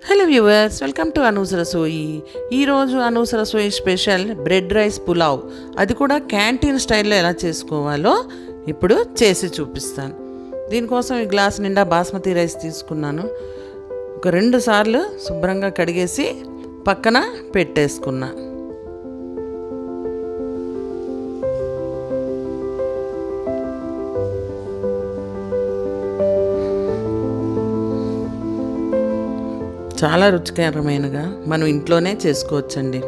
Hello viewers, welcome to Anu's Rasoi. ఈరోజు Anu's Rasoi special bread rice pulao. అది కూడా క్యాంటీన్ స్టైల్లో ఎలా చేసుకోవాలో ఇప్పుడు చేసి చూపిస్తాను. దీనికోసం ఈ గ్లాస్ నిండా బాస్మతి రైస్ తీసుకున్నాను. ఒక 2 సార్లు శుభ్రంగా కడిగేసి పక్కన పెట్టేసుకున్నా. చాలా రుచికరమైనగా మనం ఇంట్లోనే చేసుకోవచ్చండి.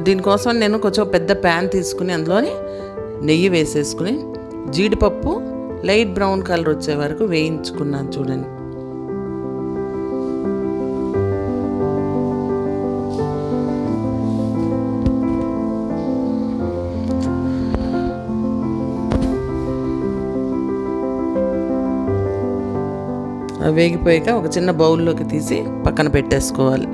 దీనికోసం నేను కొంచెం పెద్ద ప్యాన్ తీసుకుని అందులోని నెయ్యి వేసేసుకుని జీడిపప్పు లైట్ బ్రౌన్ కలర్ వచ్చే వరకు వేయించుకున్నాను. చూడండి, వేగిపోయాక ఒక చిన్న బౌల్లోకి తీసి పక్కన పెట్టేసుకోవాలి.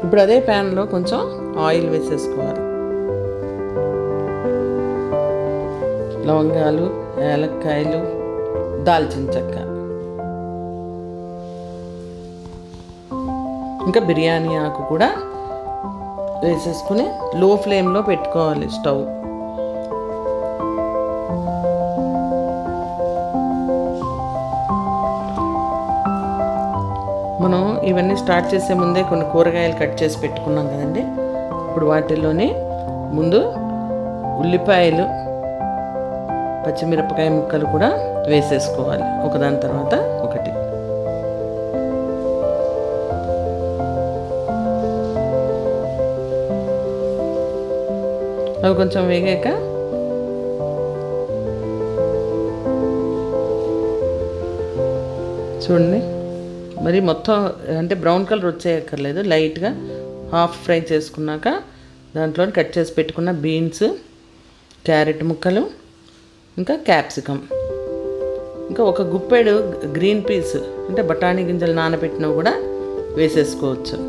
ఇప్పుడు అదే ప్యాన్లో కొంచెం ఆయిల్ వేసేసుకోవాలి. లవంగాలు, యాలక్కాయలు, దాల్చిన చెక్క, ఇంకా బిర్యానీ ఆకు కూడా వేసేసుకుని లో ఫ్లేమ్లో పెట్టుకోవాలి స్టవ్. మనం ఇవన్నీ స్టార్ట్ చేసే ముందే కొన్ని కూరగాయలు కట్ చేసి పెట్టుకున్నాం కదండి. ఇప్పుడు వాటిల్లోని ముందు ఉల్లిపాయలు, పచ్చిమిరపకాయ ముక్కలు కూడా వేసేసుకోవాలి ఒకదాని తర్వాత ఒకటి. అవి కొంచెం వేగాక చూడండి, మరి మొత్తం అంటే బ్రౌన్ కలర్ వచ్చేయక్కర్లేదు, లైట్గా హాఫ్ ఫ్రై చేసుకున్నాక దాంట్లో కట్ చేసి పెట్టుకున్న బీన్స్, క్యారెట్ ముక్కలు, ఇంకా క్యాప్సికమ్, ఇంకా ఒక గుప్పెడు గ్రీన్ పీస్ అంటే బఠానీ గింజలు నానబెట్టినవి కూడా వేసేసుకోవచ్చు.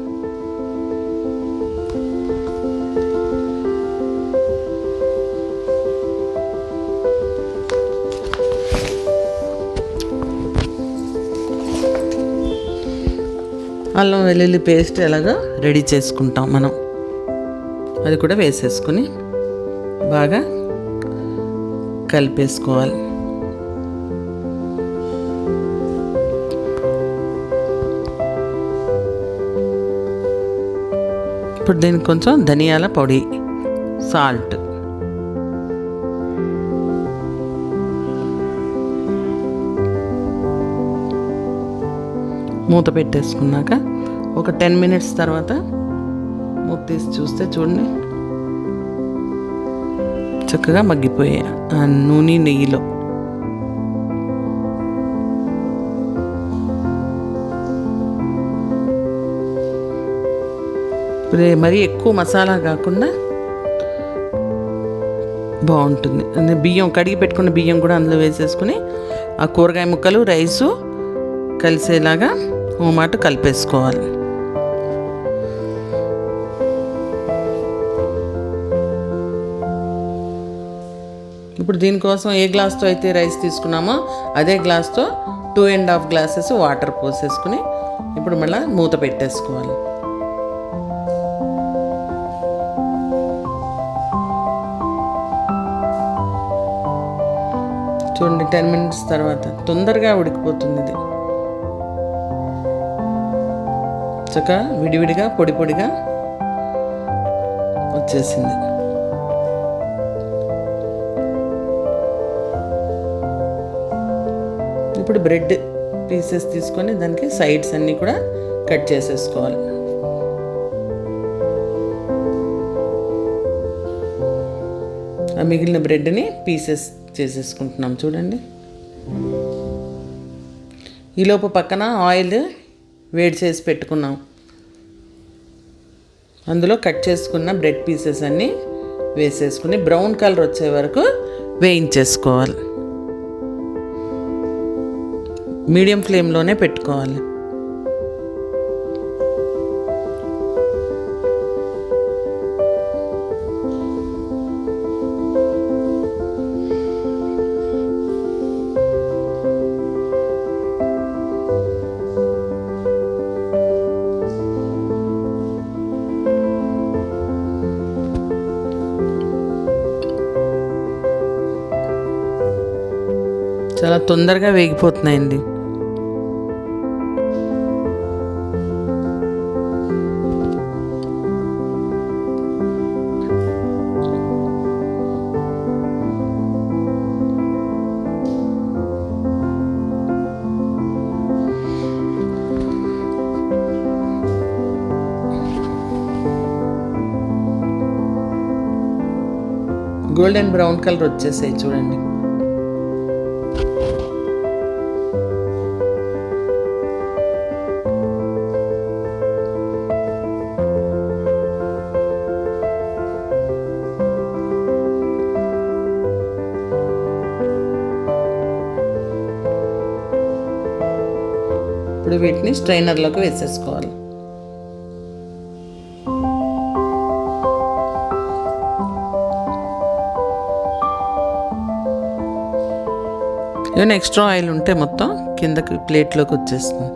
అల్లం వెల్లుల్లి పేస్ట్ ఎలాగో రెడీ చేసుకుంటాం మనం, అది కూడా వేసేసుకుని బాగా కలిపేసుకోవాలి. ఇప్పుడు దీనికి కొంచెం ధనియాల పొడి, సాల్ట్, మూత పెట్టేసుకున్నాక ఒక 10 మినిట్స్ తర్వాత మూత తీసి చూస్తే చూడండి చక్కగా మగ్గిపోయాయి ఆ నూనె నెయ్యిలో. మరీ ఎక్కువ మసాలా కాకుండా బాగుంటుంది. బియ్యం కడిగి పెట్టుకున్న బియ్యం కూడా అందులో వేసేసుకుని ఆ కూరగాయ ముక్కలు, రైసు కలిసేలాగా ఓ మాట కలిపేసుకోవాలి. ఇప్పుడు దీనికోసం ఏ గ్లాస్తో అయితే రైస్ తీసుకున్నామో అదే గ్లాస్తో 2.5 గ్లాసెస్ వాటర్ పోసేసుకుని ఇప్పుడు మళ్ళీ మూత పెట్టేసుకోవాలి. చూడండి, 10 మినిట్స్ తర్వాత తొందరగా ఉడికిపోతుంది. ఇది చక్కగా విడివిడిగా పొడి పొడిగా వచ్చేసింది. ఇప్పుడు బ్రెడ్ పీసెస్ తీసుకొని దానికి సైడ్స్ అన్నీ కూడా కట్ చేసేసుకోవాలి. ఆ మిగిలిన బ్రెడ్ని పీసెస్ చేసేసుకుంటున్నాం. చూడండి, ఈలోపు పక్కన ఆయిల్ వేడి చేసి పెట్టుకున్నాం. అందులో కట్ చేసుకున్న బ్రెడ్ పీసెస్ అన్నీ వేసేసుకుని బ్రౌన్ కలర్ వచ్చే వరకు వేయించేసుకోవాలి. మీడియం ఫ్లేమ్లోనే పెట్టుకోవాలి. చాలా తొందరగా వేగిపోతున్నాయండి. గోల్డెన్ బ్రౌన్ కలర్ వచ్చేసాయి చూడండి. ఇప్పుడు వీటిని స్ట్రైనర్లోకి వేసేసుకోవాలి. ఏమైనా ఎక్స్ట్రా ఆయిల్ ఉంటే మొత్తం కిందకి ప్లేట్లోకి వచ్చేస్తుంది.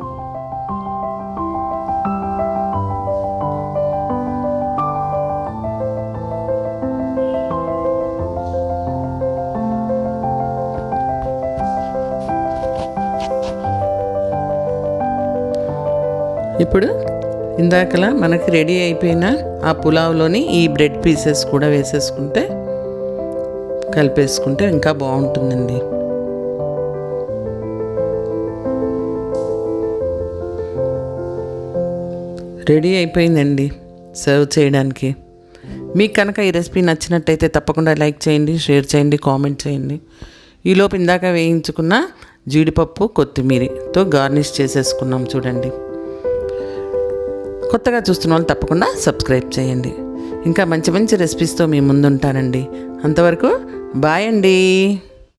ఇప్పుడు ఇందాకలా మనకి రెడీ అయిపోయిన ఆ పులావ్లోని ఈ బ్రెడ్ పీసెస్ కూడా వేసేసుకుంటే కలిపేసుకుంటే ఇంకా బాగుంటుందండి. రెడీ అయిపోయిందండి సర్వ్ చేయడానికి. మీకు కనుక ఈ రెసిపీ నచ్చినట్టయితే తప్పకుండా లైక్ చేయండి, షేర్ చేయండి, కామెంట్ చేయండి. ఈలోపు ఇందాక వేయించుకున్న జీడిపప్పు కొత్తిమీరతో గార్నిష్ చేసేసుకున్నాం చూడండి. కొత్తగా చూస్తున్న వాళ్ళు తప్పకుండా సబ్స్క్రైబ్ చేయండి. ఇంకా మంచి మంచి రెసిపీస్తో మీ ముందుంటానండి. అంతవరకు బాయ్ అండి.